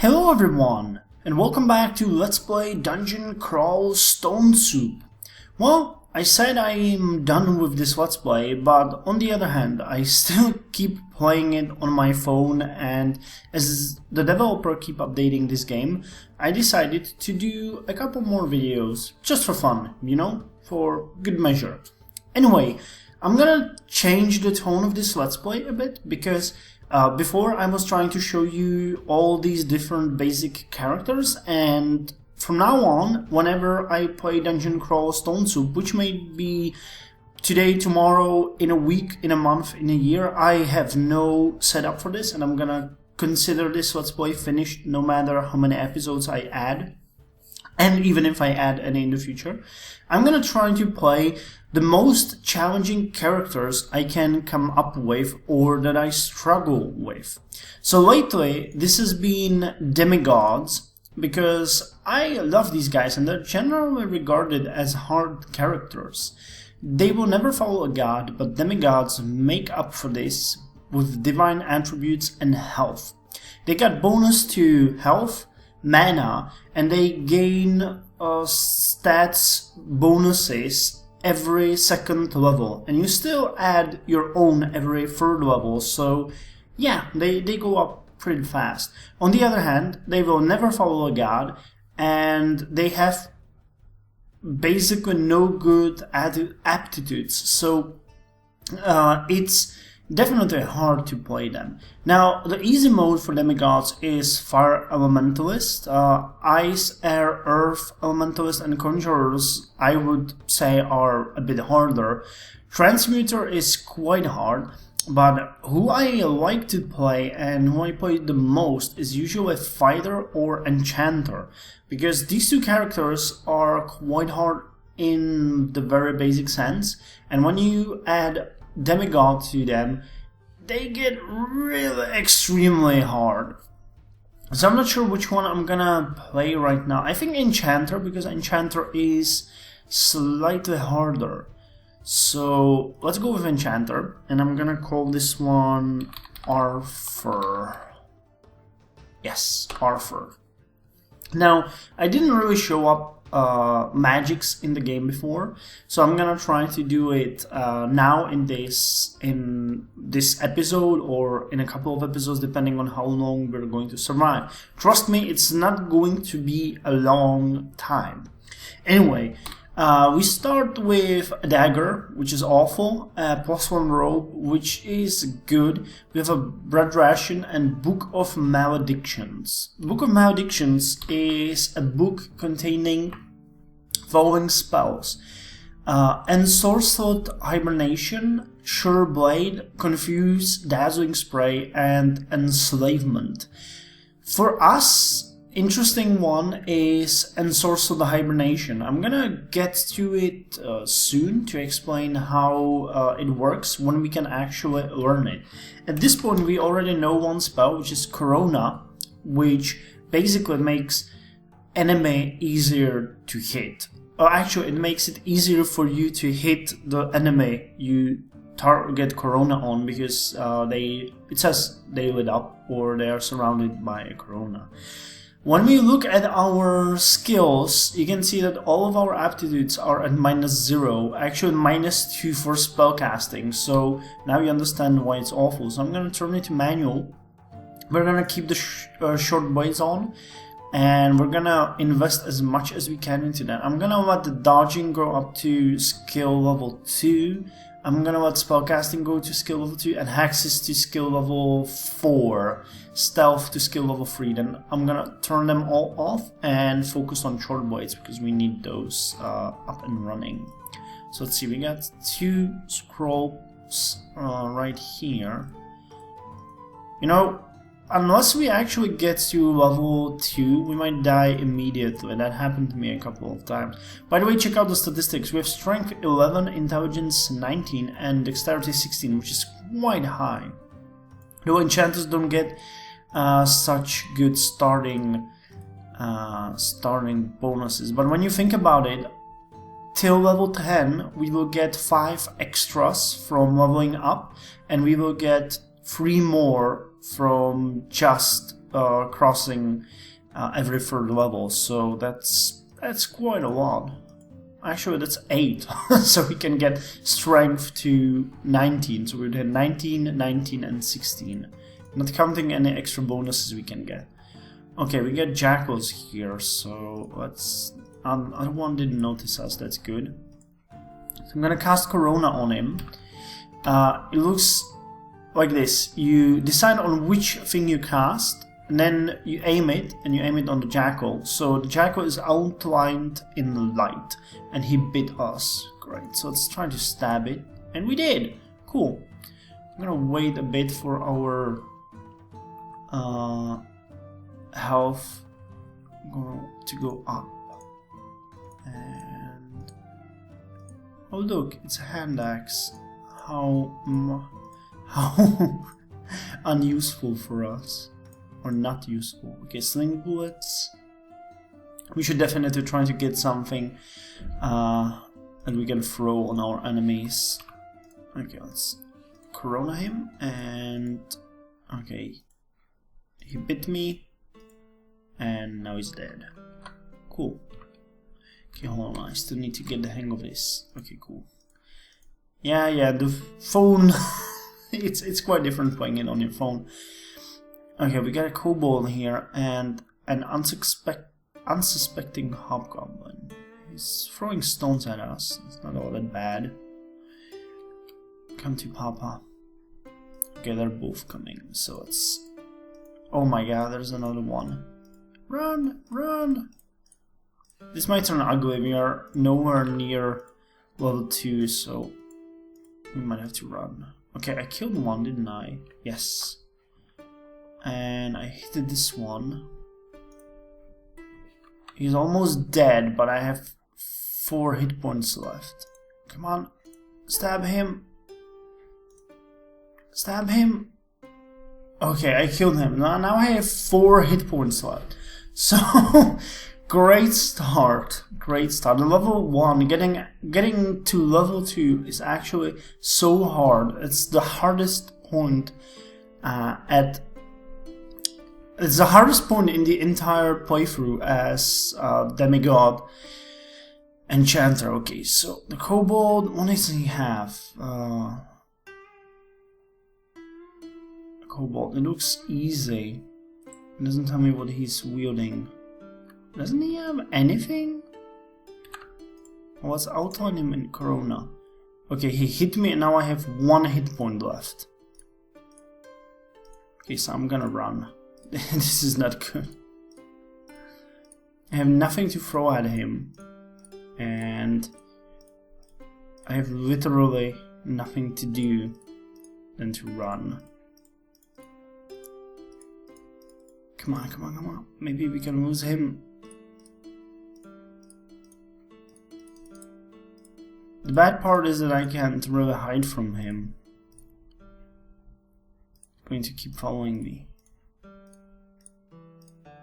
Hello everyone, and welcome back to Let's Play Dungeon Crawl Stone Soup. Well, I said I'm done with this Let's Play, but on the other hand, I still keep playing it on my phone, and as the developer keep updating this game, I decided to do a couple more videos, just for fun, you know, for good measure. Anyway, I'm gonna change the tone of this Let's Play a bit, because before I was trying to show you all these different basic characters, and from now on, whenever I play Dungeon Crawl Stone Soup, which may be today, tomorrow, in a week, in a month, in a year, I have no setup for this, and I'm gonna consider this Let's Play finished no matter how many episodes I add. And even if I add any in the future, I'm gonna try to play the most challenging characters I can come up with or that I struggle with. So lately, this has been demigods, because I love these guys and they're generally regarded as hard characters. They will never follow a god, but demigods make up for this with divine attributes and health. They got bonus to health, mana, and they gain stats bonuses every second level, and you still add your own every third level, so yeah, they go up pretty fast. On the other hand, they will never follow a god, and they have basically no good aptitudes, so it's definitely hard to play them. Now, the easy mode for demigods is Fire Elementalist, Ice, Air, Earth Elementalist, and Conjurers I would say are a bit harder. Transmuter is quite hard, but who I like to play and who I play the most is usually Fighter or Enchanter, because these two characters are quite hard in the very basic sense, and when you add demigod to them, they get really extremely hard. So I'm not sure which one I'm gonna play right now. I think Enchanter, because Enchanter is slightly harder. So let's go with Enchanter, and I'm gonna call this one Arthur. Yes, Arthur. Now, I didn't really show up magics in the game before, so I'm gonna try to do it now in this episode, or in a couple of episodes depending on how long we're going to survive. Trust me, it's not going to be a long time. Anyway, we start with a dagger, which is awful, +1 robe, which is good. We have a bread ration and Book of Maledictions. Book of Maledictions is a book containing following spells: Ensorcelled Hibernation, Sure Blade, Confuse, Dazzling Spray, and Enslavement. For us, interesting one is Ensorcelled Hibernation. I'm gonna get to it soon to explain how it works when we can actually learn it. At this point, we already know one spell, which is Corona, which basically makes enemy easier to hit. Actually, it makes it easier for you to hit the enemy you target Corona on, because it says they lit up or they are surrounded by a Corona. When we look at our skills, you can see that all of our aptitudes are at -0, actually -2 for spellcasting, so now you understand why it's awful. So I'm going to turn it to manual. We're going to keep the short blades on, and we're going to invest as much as we can into that. I'm going to let the dodging go up to skill level 2. I'm gonna let spellcasting go to skill level 2, and hexes to skill level 4, stealth to skill level 3. Then I'm gonna turn them all off and focus on short blades, because we need those up and running. So let's see, we got 2 scrolls right here. You know, unless we actually get to level 2, we might die immediately. That happened to me a couple of times. By the way, check out the statistics. We have strength 11, intelligence 19, and dexterity 16, which is quite high. Though enchanters don't get such good starting bonuses. But when you think about it, till level 10, we will get 5 extras from leveling up, and we will get 3 more from just crossing every third level, so that's quite a lot. Actually, that's 8, so we can get strength to 19, so we'd have 19, 19, and 16. Not counting any extra bonuses we can get. Okay, we get jackals here, so let's... other one didn't notice us, that's good. So I'm gonna cast Corona on him. It looks like this. You decide on which thing you cast, and then you aim it, and you aim it on the jackal. So the jackal is outlined in the light, and he bit us. Great, so let's try to stab it, and we did! Cool. I'm gonna wait a bit for our health to go up. And oh look, it's a hand axe. How unuseful for us. Or not useful. Okay, sling bullets. We should definitely try to get something that we can throw on our enemies. Okay, let's Corona him, and okay, he bit me, and now he's dead. Cool. Okay, hold on, I still need to get the hang of this. Okay, cool. Yeah, the phone, it's quite different playing it on your phone. Okay, we got a kobold here, and an unsuspecting hobgoblin. He's throwing stones at us, it's not all that bad. Come to Papa. Okay, they're both coming, so it's... Oh my god, there's another one. Run, run! This might turn ugly, we are nowhere near level 2, so we might have to run. Okay, I killed one, didn't I? Yes. And I hit this one. He's almost dead, but I have 4 hit points left. Come on, stab him. Stab him. Okay, I killed him. Now I have 4 hit points left. So, great start. Great start. The level 1, getting to level 2 is actually so hard. It's the hardest point It's the hardest point in the entire playthrough as Demigod Enchanter. Okay, so the kobold, what does he have? Kobold, it looks easy. It doesn't tell me what he's wielding. Doesn't he have anything? Let's outline him in Corona. Okay, he hit me and now I have 1 hit point left. Okay, so I'm gonna run. This is not good. I have nothing to throw at him. And I have literally nothing to do than to run. Come on, come on, come on. Maybe we can lose him. The bad part is that I can't really hide from him. He's going to keep following me.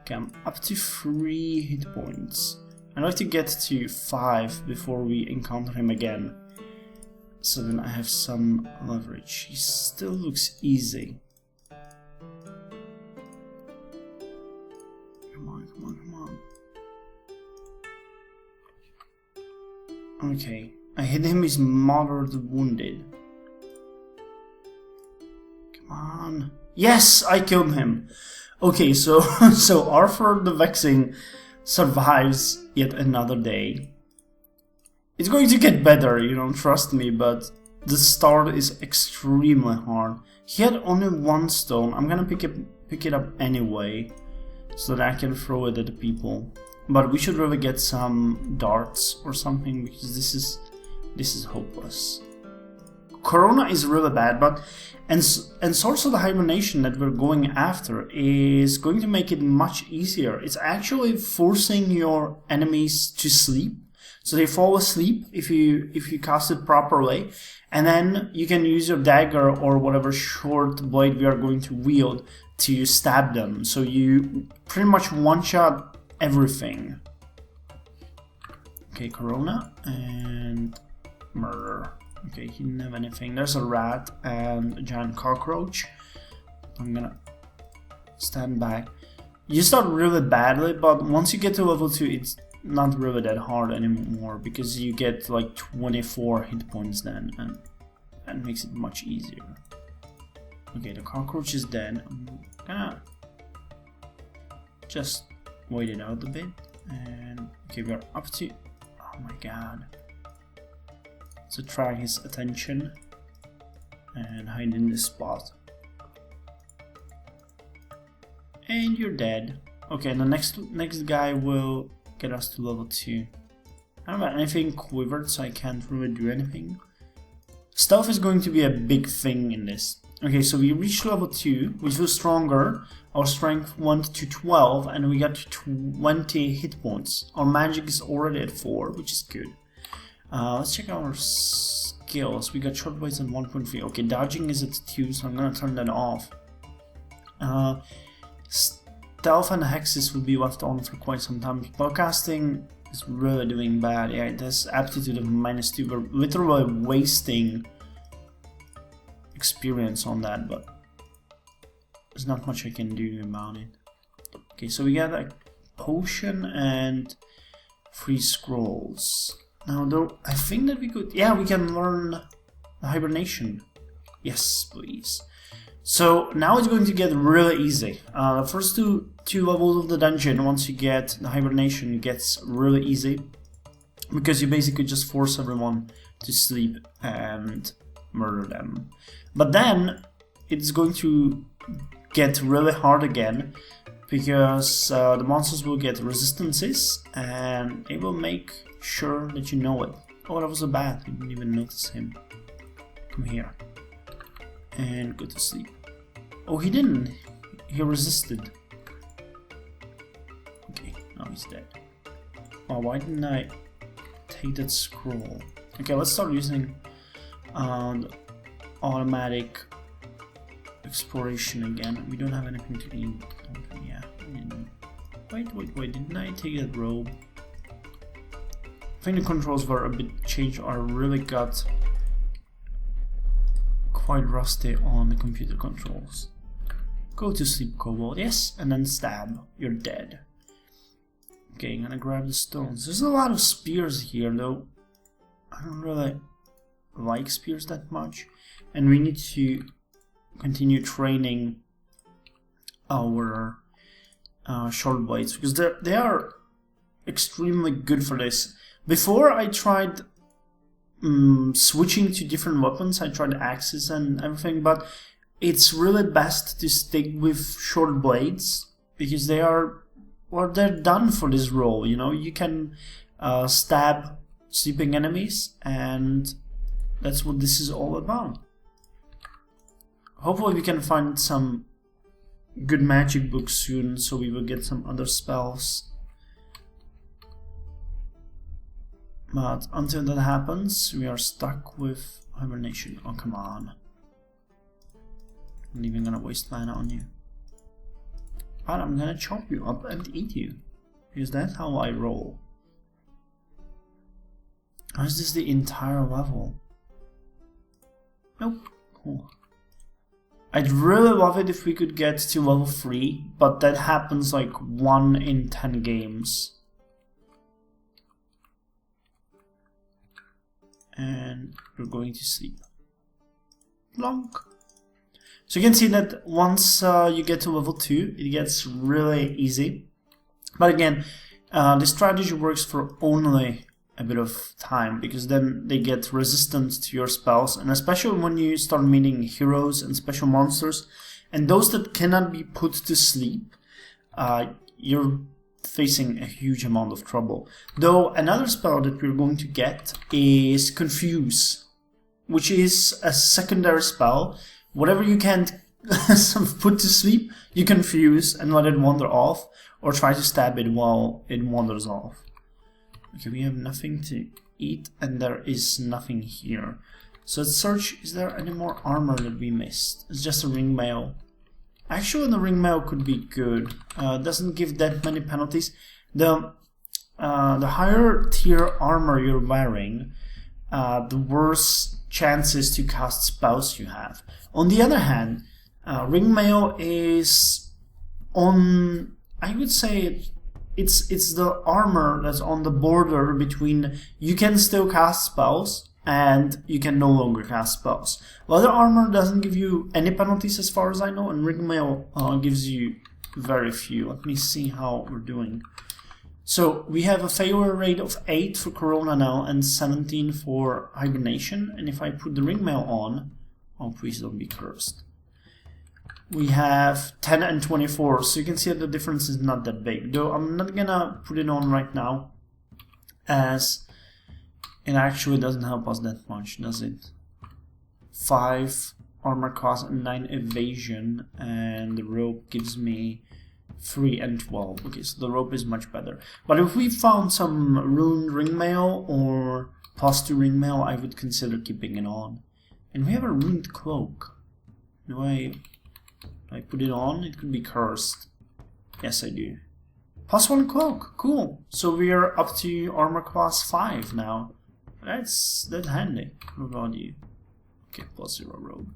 Okay, I'm up to 3 hit points. I'd like to get to 5 before we encounter him again. So then I have some leverage. He still looks easy. Come on, come on, come on. Okay, I hit him, he's moderately wounded. Come on. Yes, I killed him. Okay, so Arthur the Vexing survives yet another day. It's going to get better, you don't trust me, but the start is extremely hard. He had only 1 stone. I'm gonna pick it up anyway, so that I can throw it at the people. But we should really get some darts or something, because this is hopeless. Corona is really bad, but and Source of the Hibernation that we're going after is going to make it much easier. It's actually forcing your enemies to sleep, so they fall asleep if you cast it properly, and then you can use your dagger or whatever short blade we are going to wield to stab them. So you pretty much one-shot everything. Okay, Corona and murder. Okay, he didn't have anything. There's a rat and a giant cockroach. I'm gonna stand back. you start really badly, but once you get to level 2, it's not really that hard anymore, because you get like 24 hit points then, and that makes it much easier. Okay, the cockroach is dead. I'm gonna just wait it out a bit, and okay, we're up to, oh my god. So attract his attention and hide in this spot. And you're dead. Okay, and the next guy will get us to level 2. I don't have anything quivered, so I can't really do anything. Stealth is going to be a big thing in this. Okay, so we reached level 2, we feel stronger. Our strength went to 12, and we got 20 hit points. Our magic is already at 4, which is good. Let's check our skills. We got short blades at 1.3. Okay, dodging is at 2, so I'm gonna turn that off. Stealth and hexes will be left on for quite some time. Spellcasting is really doing bad. Yeah, it has aptitude of -2. We're literally wasting experience on that, but there's not much I can do about it. Okay, so we got a potion and 3 scrolls. Now, though, I think that we could... Yeah, we can learn the hibernation. Yes, please. So now it's going to get really easy. The first two levels of the dungeon, once you get the hibernation, gets really easy, because you basically just force everyone to sleep and murder them. But then it's going to get really hard again, because the monsters will get resistances, and it will make sure that you know it. Oh, that was a bat. I didn't even notice him. Come here. And go to sleep. Oh, he didn't. He resisted. Okay, now he's dead. Oh, why didn't I take that scroll? Okay, let's start using the automatic exploration again. We don't have anything to eat. Okay, yeah. Wait, didn't I take that robe? I think the controls were a bit changed. I really got quite rusty on the computer controls. Go to sleep, kobold. Yes, and then stab. You're dead. Okay, I'm gonna grab the stones. There's a lot of spears here, though. I don't really like spears that much. And we need to continue training our short blades, because they are extremely good for this. Before I tried switching to different weapons, I tried axes and everything, but it's really best to stick with short blades, because they are, well, they're done for this role, you know. You can stab sleeping enemies, and that's what this is all about. Hopefully we can find some good magic books soon, so we will get some other spells. But until that happens, we are stuck with hibernation. Oh, come on. I'm not even gonna waste mana on you. But I'm gonna chop you up and eat you, because that's how I roll. Or is this the entire level? Nope. Cool. I'd really love it if we could get to level 3, but that happens like 1 in 10 games. And we're going to sleep. Plonk. So you can see that once you get to level 2, it gets really easy. But again, the strategy works for only a bit of time, because then they get resistant to your spells, and especially when you start meeting heroes and special monsters, and those that cannot be put to sleep, you're facing a huge amount of trouble. Though another spell that we're going to get is Confuse, which is a secondary spell. Whatever you can't put to sleep, you confuse and let it wander off, or try to stab it while it wanders off. Okay, we have nothing to eat, and there is nothing here. So let's search, is there any more armor that we missed? It's just a ring mail. Actually, the ring mail could be good. It doesn't give that many penalties. The higher tier armor you're wearing, the worse chances to cast spells you have. On the other hand, ring mail is on I would say it's the armor that's on the border between you can still cast spells and you can no longer cast spells. Leather armor doesn't give you any penalties as far as I know, and ringmail gives you very few. Let me see how we're doing. So we have a failure rate of 8 for Corona now and 17 for hibernation. And if I put the ringmail on, oh please don't be cursed. We have 10 and 24, so you can see that the difference is not that big. Though I'm not gonna put it on right now, as it actually doesn't help us that much, does it? 5 armor class and 9 evasion, and the rope gives me 3 and 12. Okay, so the rope is much better. But if we found some ruined ringmail or +2 ringmail, I would consider keeping it on. And we have a ruined cloak. Do I put it on? It could be cursed. Yes, I do. +1 cloak. Cool. So we are up to armor class 5 now. That's handy. What about you? Okay, +0 robe.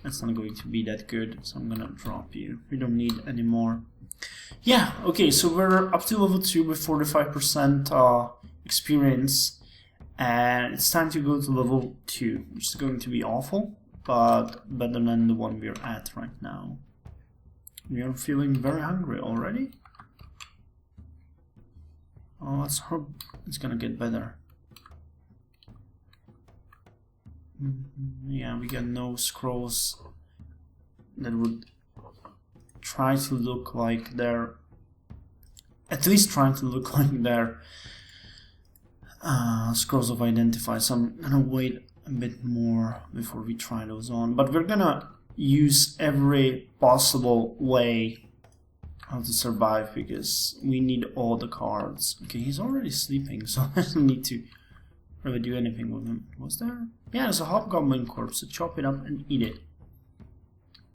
That's not going to be that good, so I'm gonna drop you. We don't need any more. Yeah, okay, so we're up to level 2 with 45% experience, and it's time to go to level 2, which is going to be awful, but better than the one we're at right now. We are feeling very hungry already. Oh, let's hope it's gonna get better. Yeah, we got no scrolls that would try to look like they're, at least trying to look like they're scrolls of identify. So I'm gonna wait a bit more before we try those on, but we're gonna use every possible way how to survive because we need all the cards. Okay, he's already sleeping, so I don't need to really do anything with him. Was there? Yeah, there's a hobgoblin corpse, so chop it up and eat it.